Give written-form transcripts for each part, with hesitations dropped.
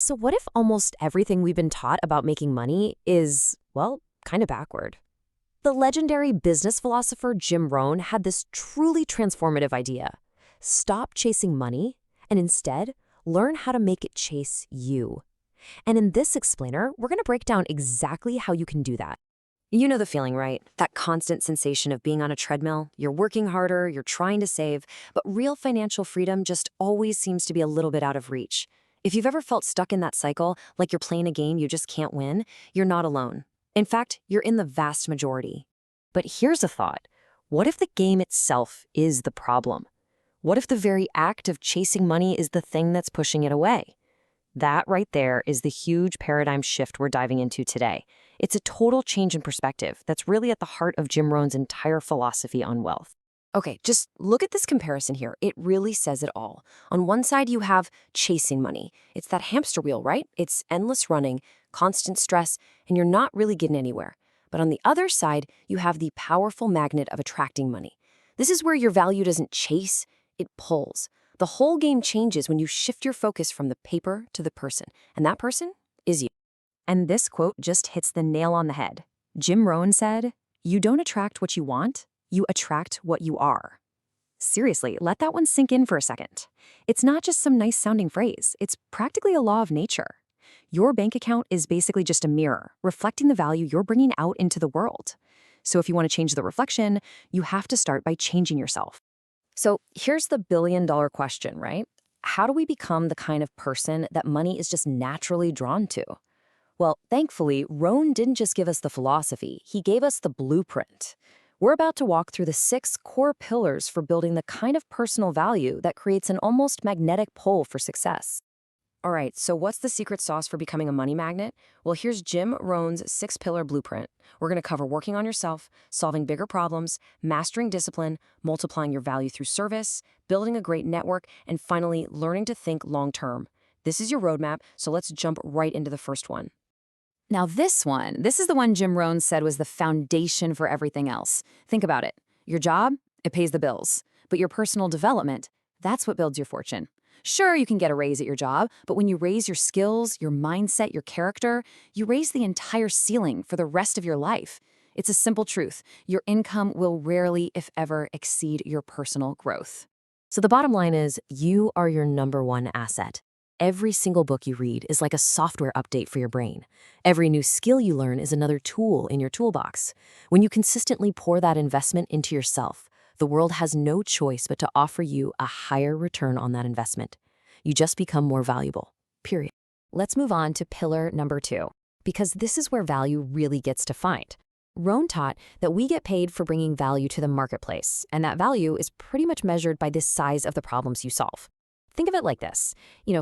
So, what if almost everything we've been taught about making money is, well, kind of backward? The legendary business philosopher Jim Rohn had this truly transformative idea: stop chasing money and instead learn how to make it chase you. And in this explainer, we're going to break down exactly how you can do that. You know the feeling, right? That constant sensation of being on a treadmill. You're working harder, you're trying to save, but real financial freedom just always seems to be a little bit out of reach. If you've ever felt stuck in that cycle, like you're playing a game you just can't win, you're not alone. In fact, you're in the vast majority. But here's a thought. What if the game itself is the problem? What if the very act of chasing money is the thing that's pushing it away? That right there is the huge paradigm shift we're diving into today. It's a total change in perspective that's really at the heart of Jim Rohn's entire philosophy on wealth. Okay, just look at this comparison here. It really says it all. On one side, you have chasing money. It's that hamster wheel, right? It's endless running, constant stress, and you're not really getting anywhere. But on the other side, you have the powerful magnet of attracting money. This is where your value doesn't chase, it pulls. The whole game changes when you shift your focus from the paper to the person, and that person is you. And this quote just hits the nail on the head. Jim Rohn said, "You don't attract what you want, you attract what you are." Seriously, let that one sink in for a second. It's not just some nice sounding phrase, it's practically a law of nature. Your bank account is basically just a mirror, reflecting the value you're bringing out into the world. So if you want to change the reflection, you have to start by changing yourself. So here's the billion-dollar question, right? How do we become the kind of person that money is just naturally drawn to? Well, thankfully, Rohn didn't just give us the philosophy, he gave us the blueprint. We're about to walk through the 6 core pillars for building the kind of personal value that creates an almost magnetic pull for success. All right, so what's the secret sauce for becoming a money magnet? Well, here's Jim Rohn's 6-pillar blueprint. We're going to cover working on yourself, solving bigger problems, mastering discipline, multiplying your value through service, building a great network, and finally, learning to think long-term. This is your roadmap, so let's jump right into the first one. Now this is the one Jim Rohn said was the foundation for everything else. Think about it. Your job, it pays the bills. But your personal development, that's what builds your fortune. Sure, you can get a raise at your job, but when you raise your skills, your mindset, your character, you raise the entire ceiling for the rest of your life. It's a simple truth. Your income will rarely, if ever, exceed your personal growth. So the bottom line is, you are your number one asset. Every single book you read is like a software update for your brain. Every new skill you learn is another tool in your toolbox. When you consistently pour that investment into yourself, the world has no choice but to offer you a higher return on that investment. You just become more valuable, period. Let's move on to pillar number 2, because this is where value really gets defined. Rohn taught that we get paid for bringing value to the marketplace, and that value is pretty much measured by the size of the problems you solve. Think of it like this.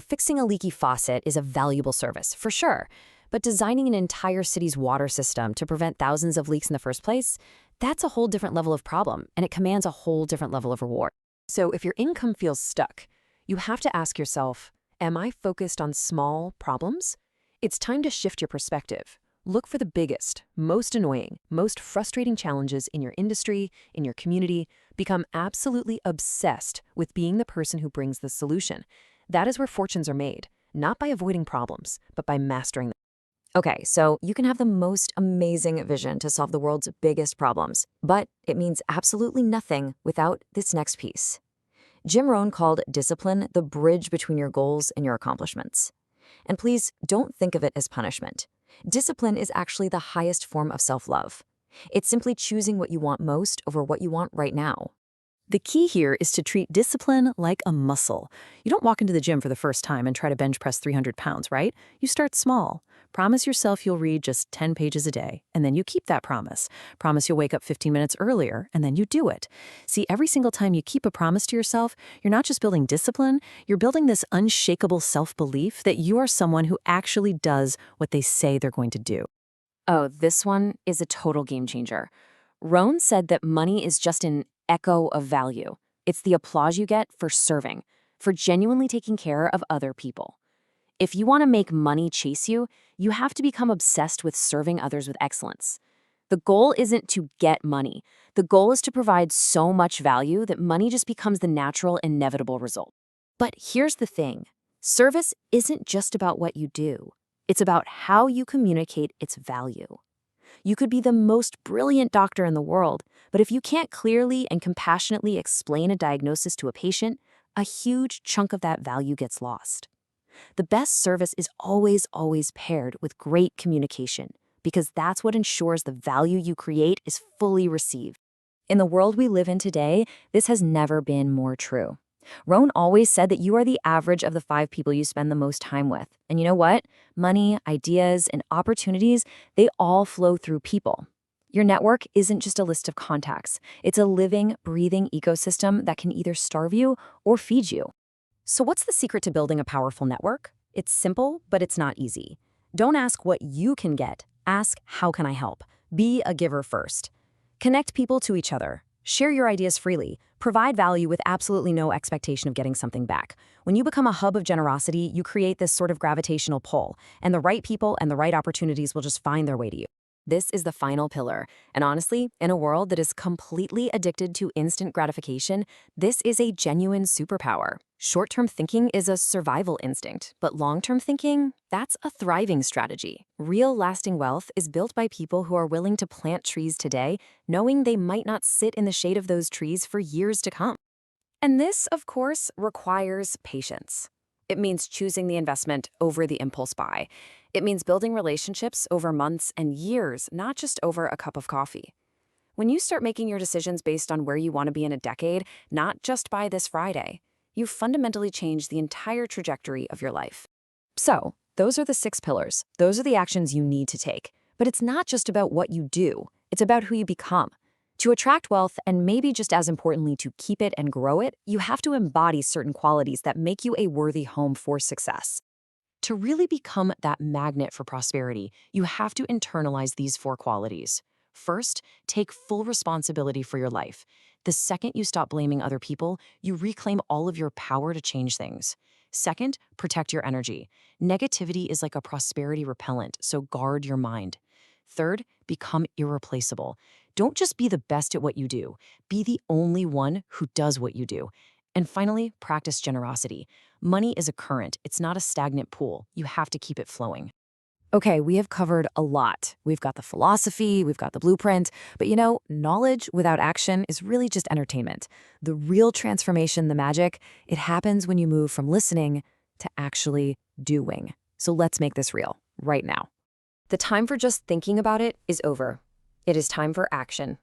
Fixing a leaky faucet is a valuable service, for sure. But designing an entire city's water system to prevent thousands of leaks in the first place, that's a whole different level of problem, and it commands a whole different level of reward. So if your income feels stuck, you have to ask yourself, am I focused on small problems? It's time to shift your perspective. Look for the biggest, most annoying, most frustrating challenges in your industry, in your community. Become absolutely obsessed with being the person who brings the solution. That is where fortunes are made, not by avoiding problems, but by mastering them. Okay, so you can have the most amazing vision to solve the world's biggest problems, but it means absolutely nothing without this next piece. Jim Rohn called discipline the bridge between your goals and your accomplishments. And please don't think of it as punishment. Discipline is actually the highest form of self-love. It's simply choosing what you want most over what you want right now. The key here is to treat discipline like a muscle. You don't walk into the gym for the first time and try to bench press 300 pounds, right? You start small. Promise yourself you'll read just 10 pages a day, and then you keep that promise. Promise you'll wake up 15 minutes earlier, and then you do it. See, every single time you keep a promise to yourself, you're not just building discipline, you're building this unshakable self-belief that you are someone who actually does what they say they're going to do. Oh, this one is a total game changer. Rohn said that money is just an echo of value. It's the applause you get for serving, for genuinely taking care of other people. If you want to make money chase you, you have to become obsessed with serving others with excellence. The goal isn't to get money. The goal is to provide so much value that money just becomes the natural, inevitable result. But here's the thing. Service isn't just about what you do. It's about how you communicate its value. You could be the most brilliant doctor in the world, but if you can't clearly and compassionately explain a diagnosis to a patient, a huge chunk of that value gets lost. The best service is always paired with great communication, because that's what ensures the value you create is fully received. In the world we live in today, this has never been more true. Rohn always said that you are the average of the 5 people you spend the most time with. And you know what? Money, ideas, and opportunities, they all flow through people. Your network isn't just a list of contacts. It's a living, breathing ecosystem that can either starve you or feed you. So what's the secret to building a powerful network? It's simple, but it's not easy. Don't ask what you can get. Ask, how can I help? Be a giver first. Connect people to each other. Share your ideas freely. Provide value with absolutely no expectation of getting something back. When you become a hub of generosity, you create this sort of gravitational pull, and the right people and the right opportunities will just find their way to you. This is the final pillar, and honestly, in a world that is completely addicted to instant gratification, this is a genuine superpower. Short-term thinking is a survival instinct, but long-term thinking, that's a thriving strategy. Real lasting wealth is built by people who are willing to plant trees today, knowing they might not sit in the shade of those trees for years to come. And this, of course, requires patience. It means choosing the investment over the impulse buy. It means building relationships over months and years, not just over a cup of coffee. When you start making your decisions based on where you want to be in a decade, not just by this Friday, you fundamentally change the entire trajectory of your life. So, those are the 6 pillars. Those are the actions you need to take. But it's not just about what you do. It's about who you become. To attract wealth, and maybe just as importantly to keep it and grow it, you have to embody certain qualities that make you a worthy home for success. To really become that magnet for prosperity, you have to internalize these 4 qualities. First, take full responsibility for your life. The second you stop blaming other people, you reclaim all of your power to change things. Second, protect your energy. Negativity is like a prosperity repellent, so guard your mind. Third, become irreplaceable. Don't just be the best at what you do. Be the only one who does what you do. And finally, practice generosity. Money is a current. It's not a stagnant pool. You have to keep it flowing. Okay, we have covered a lot. We've got the philosophy, we've got the blueprint, but knowledge without action is really just entertainment. The real transformation, the magic, it happens when you move from listening to actually doing. So let's make this real, right now. The time for just thinking about it is over. It is time for action.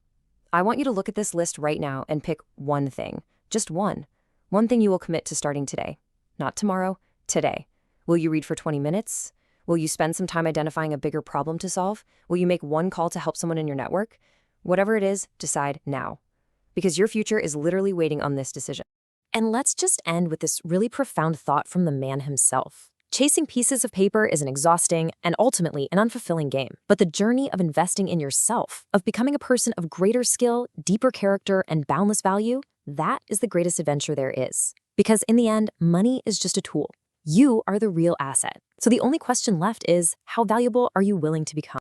I want you to look at this list right now and pick one thing, just one. One thing you will commit to starting today. Not tomorrow, today. Will you read for 20 minutes? Will you spend some time identifying a bigger problem to solve? Will you make one call to help someone in your network? Whatever it is, decide now. Because your future is literally waiting on this decision. And let's just end with this really profound thought from the man himself. Chasing pieces of paper is an exhausting and ultimately an unfulfilling game. But the journey of investing in yourself, of becoming a person of greater skill, deeper character, and boundless value, that is the greatest adventure there is. Because in the end, money is just a tool. You are the real asset. So the only question left is, how valuable are you willing to become?